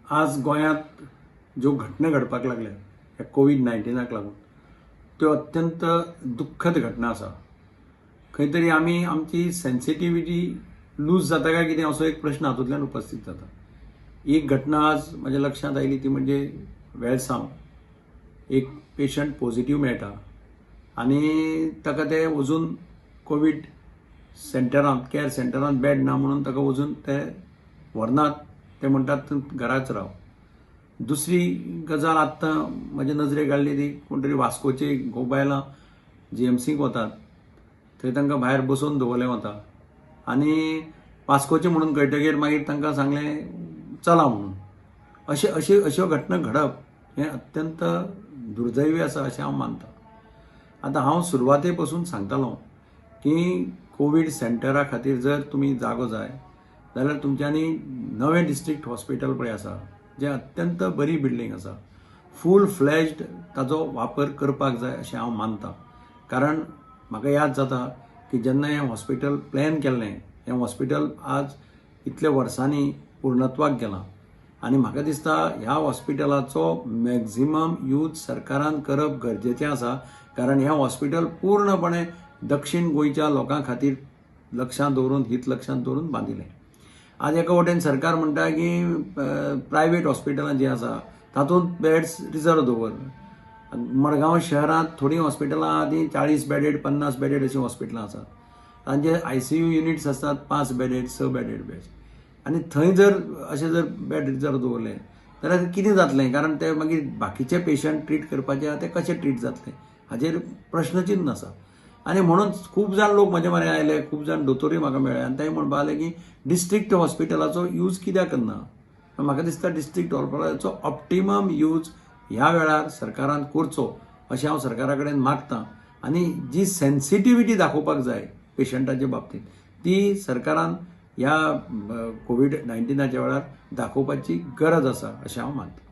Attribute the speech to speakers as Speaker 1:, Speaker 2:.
Speaker 1: आज गोंयांत ज्यो घटना घडपाक लागल्या ह्या कोविड-19 लागून त्यो अत्यंत दुख्खद घटना आसा. खंय तरी आमी आमची सेन्सिटिव्हिटी लूज जाता काय कितें असो एक प्रश्न हातूंतल्यान उपस्थित जाता. एक घटना आज म्हज्या लक्षांत आयली ती म्हणजे वेळसांव एक पेशंट पॉझिटिव्ह मेळटा आनी ताका ते वचून कोवीड सेंटरांत केअर सेंटरांत बेड ना म्हणून ताका वचून ते व्हरनात. ते म्हणटात घराच राव. दुसरी गजाल आत्तां म्हज्या नजरेक हाडली ती कोण तरी वास्कोची घोव बायलां जीएमसीक वतात, थंय तांकां भायर बसोवन दवरलें वता आनी वास्कोचे म्हणून कळटकीर मागीर तांकां सांगलें चला म्हणून. अश्यो घटना घडप हें अत्यंत दुर्दैवी आसा अशें हांव मानतां. आतां हांव सुरवाते पासून सांगतालों की कोवीड सेंटरा खातीर जर तुमी जागो जाय जाल्यार तुमच्यांनी नवें डिस्ट्रिक्ट हॉस्पिटल पळय आसा जें अत्यंत बरी बिल्डींग आसा, फूल फ्लॅज्ड ताचो वापर करपाक जाय अशें हांव मानतां. कारण म्हाका याद जाता की जेन्ना हें हॉस्पिटल प्लॅन केल्लें, हें हॉस्पिटल आज इतल्या वर्सांनी पूर्णत्वाक गेलां आनी म्हाका दिसता ह्या हॉस्पिटलाचो मॅक्झिमम यूज सरकारान करप गरजेचें आसा. कारण हें हॉस्पिटल पूर्णपणे दक्षिण गोंयच्या लोकां खातीर लक्षांत दवरून बांदिल्लें. आज एका वटेन सरकार म्हणटा की प्रायवेट हॉस्पिटलां जीं आसा तातूंत बेड्स रिजर्व दवर. मडगांव शहरांत थोडीं हॉस्पिटलां आहा तीं 40 बेडेड 50 बेडेड अशीं हॉस्पिटलां आसात. तांचे ICU युनिट्स आसतात 5 बेडेड 6 बेडेड बेड्स. आनी थंय जर बेड रिजर्व दवरले जाल्यार कितें जातलें? कारण ते मागीर बाकीचे पेशंट ट्रीट करपाचे आहा ते कशे ट्रीट जातले हाचेर प्रश्नचिन्ह आसा. आनी म्हणून खूब जाण लोक म्हजे म्हऱ्यान आयले, खूब जाण दोतोरूय म्हाका मेळ्ळे आनी ते म्हणपाक लागले की डिस्ट्रिक्ट हॉस्पिटलाचो यूज कित्याक करना? म्हाका दिसता डिस्ट्रिक्ट हॉस्पिटलाचो ऑप्टिमम यूज ह्या वेळार सरकारान करचो अशें हांव सरकारा कडेन मागतां. आनी जी सेन्सिटिव्हिटी दाखोवपाक जाय पेशंटाच्या बाबतींत ती सरकारान ह्या कोविड-19च्या वेळार दाखोवपाची गरज आसा अशें हांव मानतां.